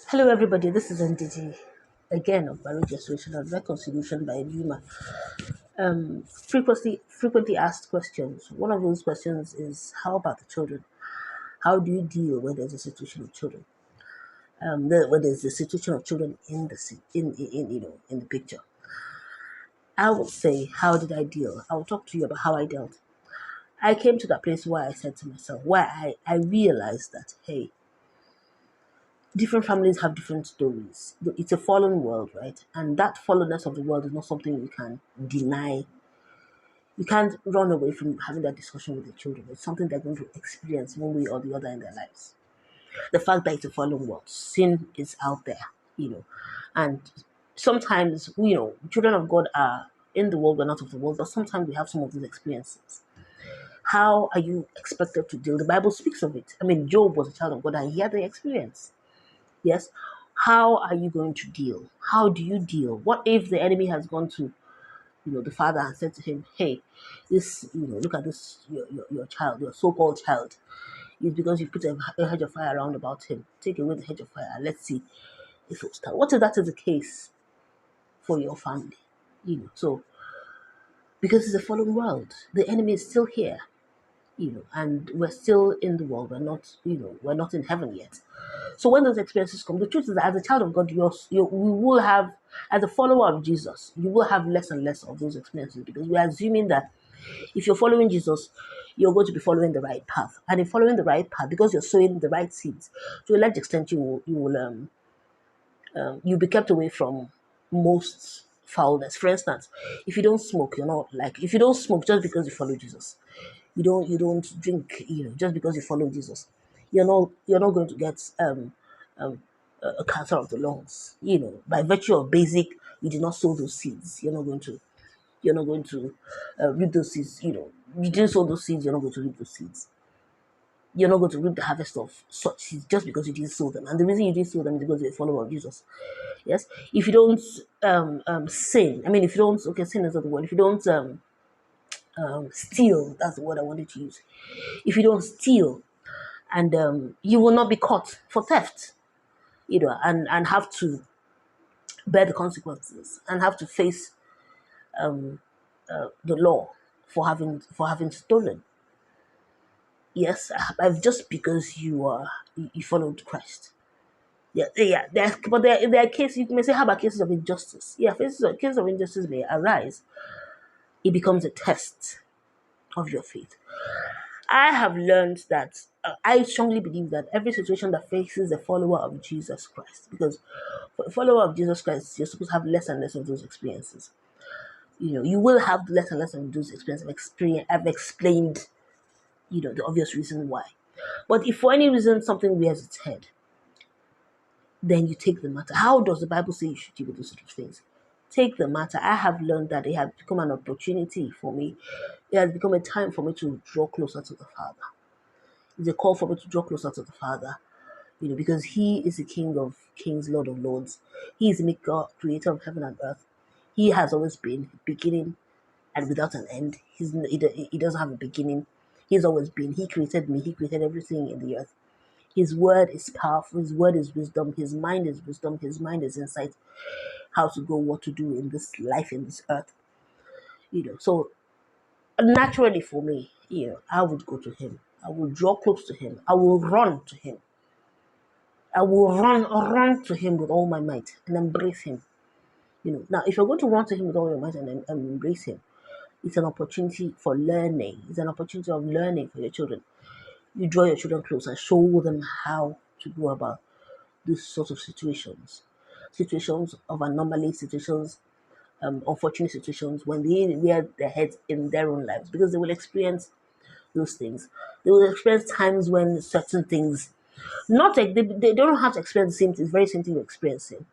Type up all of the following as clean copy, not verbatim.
Hello, everybody. This is NDG again of Marriage Restoration and Reconciliation by Lima. Frequently asked questions. One of those questions is, "How about the children? How do you deal when there's a situation of children? When there's a situation of children in the in the picture?" I would say, "How did I deal?" I will talk to you about how I dealt. I came to that place where I said to myself, where I realized that, hey, different families have different stories. It's a fallen world, right? And that fallenness of the world is not something you can deny. You can't run away from having that discussion with the children. It's something they're going to experience one way or the other in their lives. The fact that it's a fallen world, sin is out there, you know. And sometimes, children of God are in the world, but not of the world. But sometimes we have some of these experiences. How are you expected to deal? The Bible speaks of it. I mean, Job was a child of God and he had the experience. Yes. How are you going to deal? How do you deal? What if the enemy has gone to, the father and said to him, hey, this, look at this, your child, your so-called child. It's because you put a hedge of fire around about him. Take away the hedge of fire. Let's see if it will stand. What if that is the case for your family? So because it's a fallen world, the enemy is still here. And we're still in the world. We're not in heaven yet. So when those experiences come, the truth is that as a child of God, we will have, as a follower of Jesus, you will have less and less of those experiences because we're assuming that if you're following Jesus, you're going to be following the right path. And in following the right path, because you're sowing the right seeds, to a large extent, you'll be kept away from most foulness. For instance, if you don't smoke, if you don't smoke just because you follow Jesus, you don't drink, just because you follow Jesus, you're not going to get a cancer of the lungs. By virtue of basic, you did not sow those seeds. You're not going to reap those seeds. You didn't sow those seeds. You're not going to reap those seeds. You're not going to reap the harvest of such seeds just because you didn't sow them. And the reason you didn't sow them is because you're a follower of Jesus. Yes. If you don't sin, I mean, if you don't, okay, sin is not the word. If you don't steal, that's the word I wanted to use. If you don't steal, and you will not be caught for theft, and have to bear the consequences and have to face the law for having stolen. Yes, just because you followed Christ. Yeah, yeah. There are cases you may say, how about cases of injustice? Yeah, cases of injustice may arise. It becomes a test of your faith. I have learned that I strongly believe that every situation that faces a follower of Jesus Christ, because for a follower of Jesus Christ, you're supposed to have less and less of those experiences. You will have less and less of those experiences. I've explained, the obvious reason why. But if for any reason something rears its head, then you take the matter. How does the Bible say you should deal with those sort of things? Take the matter. I have learned that it has become an opportunity for me. It has become a time for me to draw closer to the Father. It's a call for me to draw closer to the Father, because He is the King of Kings, Lord of Lords. He is the maker, creator of heaven and earth. He has always been beginning and without an end. He doesn't have a beginning. He's always been. He created me. He created everything in the earth. His word is powerful. His word is wisdom. His mind is wisdom. His mind is insight. How to go, what to do in this life, in this earth. So naturally for me, I would go to Him. I will draw close to Him. I will run to Him. I will run to Him with all my might and embrace Him. Now, if you're going to run to Him with all your might and embrace Him, it's an opportunity for learning. It's an opportunity of learning for your children. You draw your children close and show them how to go about these sorts of situations of anomaly, situations, unfortunate situations when they rear their heads in their own lives, because they will experience those things. They will experience times when certain things, not like they don't have to experience the same thing, very same thing you're experiencing.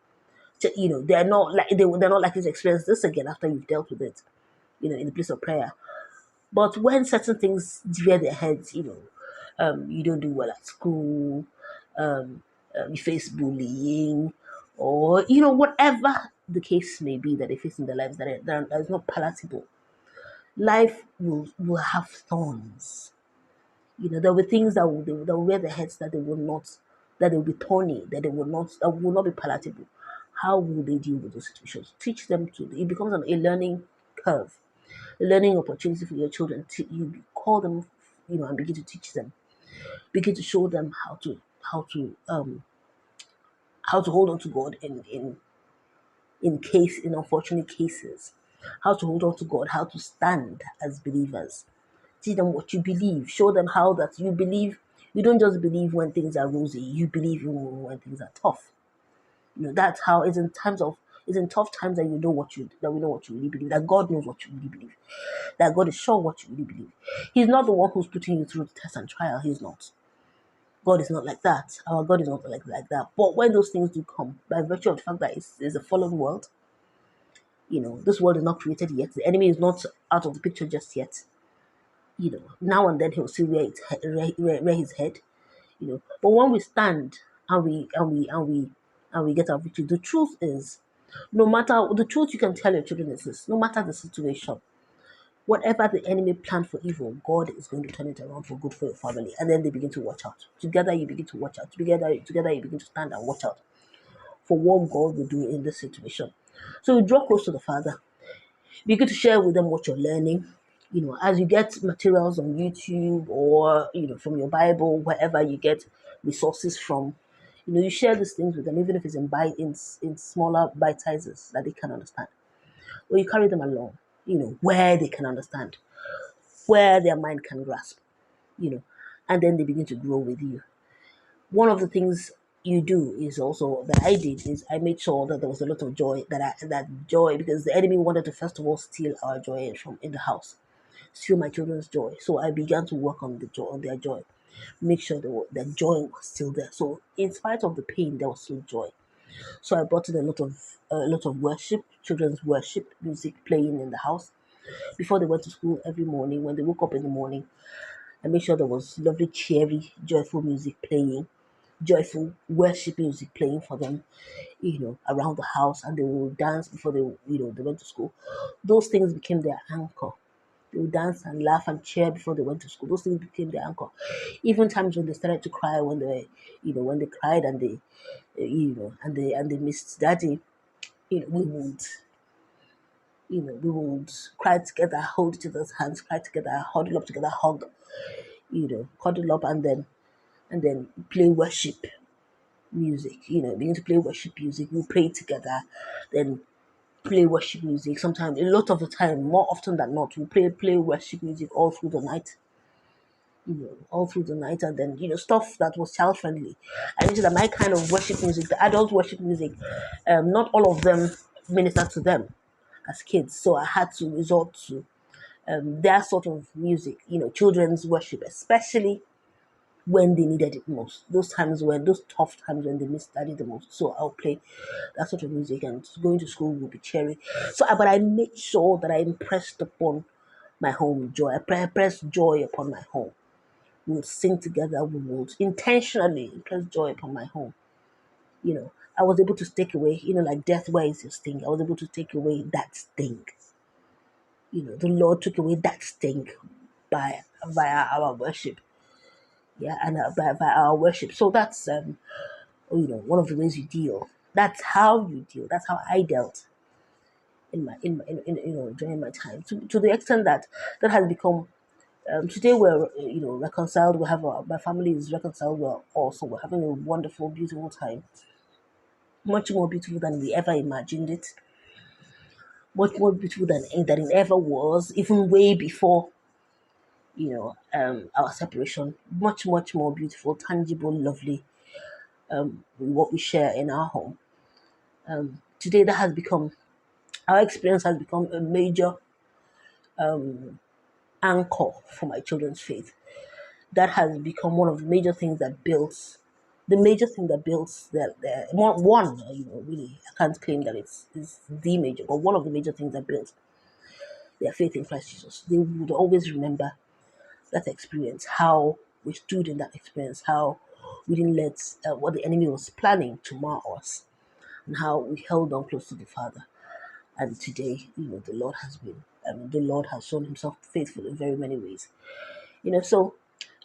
They're not like they're not likely to experience this again after you've dealt with it, in the place of prayer. But when certain things rear their heads, you don't do well at school, you face bullying, or whatever the case may be that they face in their lives that is not palatable. Life will have thorns. There will be things that will wear their heads that they will not that they will be thorny, that will not be palatable. How will they deal with those situations? Teach them to. It becomes a learning curve, a learning opportunity for your children. You call them, and begin to teach them, begin to show them how to hold on to God in unfortunate cases, how to hold on to God, how to stand as believers. Teach them what you believe. Show them how that you believe. You don't just believe when things are rosy. You believe even when things are tough. That's how it's in tough times that we know what you really believe. That God knows what you really believe. That God is sure what you really believe. He's not the one who's putting you through the test and trial. He's not. God is not like that. Our God is not like that. But when those things do come, by virtue of the fact that it's a fallen world, this world is not created yet. The enemy is not out of the picture just yet. Now and then he'll see where his head. But when we stand and we get our victory, the truth is, no matter the truth you can tell your children is this: no matter the situation, whatever the enemy planned for evil, God is going to turn it around for good for your family. And then they begin to watch out. Together you begin to watch out. Together you begin to stand and watch out for what God will do in this situation. So you draw close to the Father. Begin to share with them what you're learning. As you get materials on YouTube or from your Bible, wherever you get resources from, you share these things with them, even if it's in smaller bite sizes that they can understand. Or you carry them along, where they can understand, where their mind can grasp, you know, and then they begin to grow with you. One of the things you do is also that I did is I made sure that there was a lot of joy that joy, because the enemy wanted to first of all steal our joy from in the house, steal my children's joy. So I began to work on their joy, make sure that joy was still there. So in spite of the pain, there was still joy. So I brought in a lot of worship, children's worship music playing in the house before they went to school every morning. When they woke up in the morning, I made sure there was lovely, cheery, joyful music playing, joyful worship music playing for them, around the house, and they would dance before they went to school. Those things became their anchor. They would dance and laugh and cheer before they went to school. Those things became their anchor. Even times when they started to cry, when they cried and they missed daddy, you know, we would, we would cry together, hold each other's hands, cry together, huddle up together, hug, cuddle up, and then play worship music. Begin to play worship music. We pray together, then play worship music. Sometimes, a lot of the time, more often than not, we play worship music all through the night. All through the night, and then stuff that was child friendly. I noticed that my kind of worship music, the adult worship music, not all of them minister to them as kids, so I had to resort to their sort of music, children's worship, especially when they needed it most. Those tough times when they missed daddy the most. So I'll play that sort of music, and going to school will be cheery. But I made sure that I impressed upon my home joy. I pressed joy upon my home. We would sing together. We would intentionally impress joy upon my home. I was able to take away, like death, where is your sting? I was able to take away that sting. The Lord took away that sting via our worship. Yeah, and by our worship. So that's one of the ways you deal. That's how you deal. That's how I dealt during my time, to the extent that has become today we're reconciled. My family is reconciled. We're also we're having a wonderful, beautiful time, much more beautiful than we ever imagined it, much more beautiful than it ever was, even way before our separation. Much more beautiful, tangible, lovely, what we share in our home. Today, that has become our experience has become a major anchor for my children's faith. That has become one of the major things that builds the major thing that builds their one, really, I can't claim that it's the major, but one of the major things that builds their faith in Christ Jesus. They would always remember that experience, how we stood in that experience, how we didn't let what the enemy was planning to mar us, and how we held on close to the Father. And today, the Lord has shown Himself faithful in very many ways. So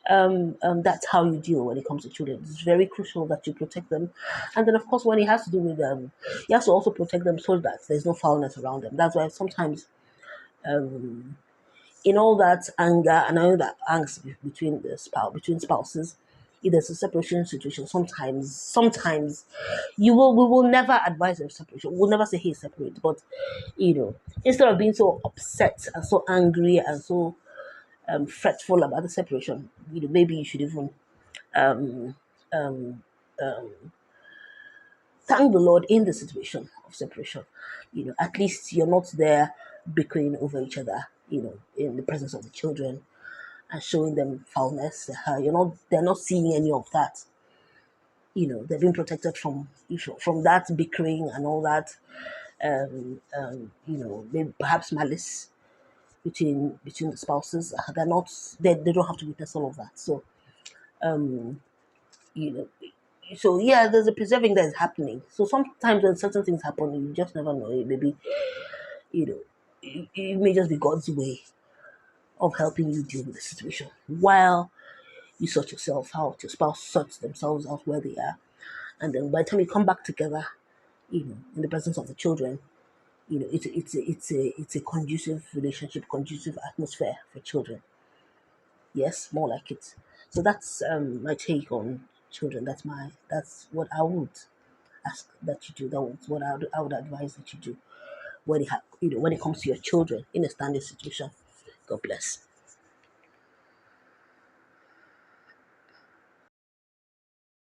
That's how you deal when it comes to children. It's very crucial that you protect them, and then of course when it has to do with you have to also protect them so that there's no foulness around them. That's why sometimes in all that anger and all that angst between between spouses, if there's a separation situation, sometimes we will never advise of separation. We'll never say hey separate, but instead of being so upset and so angry and so fretful about the separation, maybe you should even thank the Lord in the situation of separation. At least you're not there bickering over each other, in the presence of the children and showing them foulness. They're not seeing any of that. They're being protected from that bickering and all that. Maybe perhaps malice between the spouses. They don't have to witness all of that. So you know, so yeah, there's a preserving that is happening. So sometimes when certain things happen, you just never know. Maybe you know, it may just be God's way of helping you deal with the situation while you sort yourself out. Your spouse sorts themselves out where they are, and then by the time you come back together, in the presence of the children, it's a conducive relationship, conducive atmosphere for children. Yes, more like it. So that's my take on children. That's what I would ask that you do. That's what I would advise that you do when when it comes to your children in a standard situation. God bless.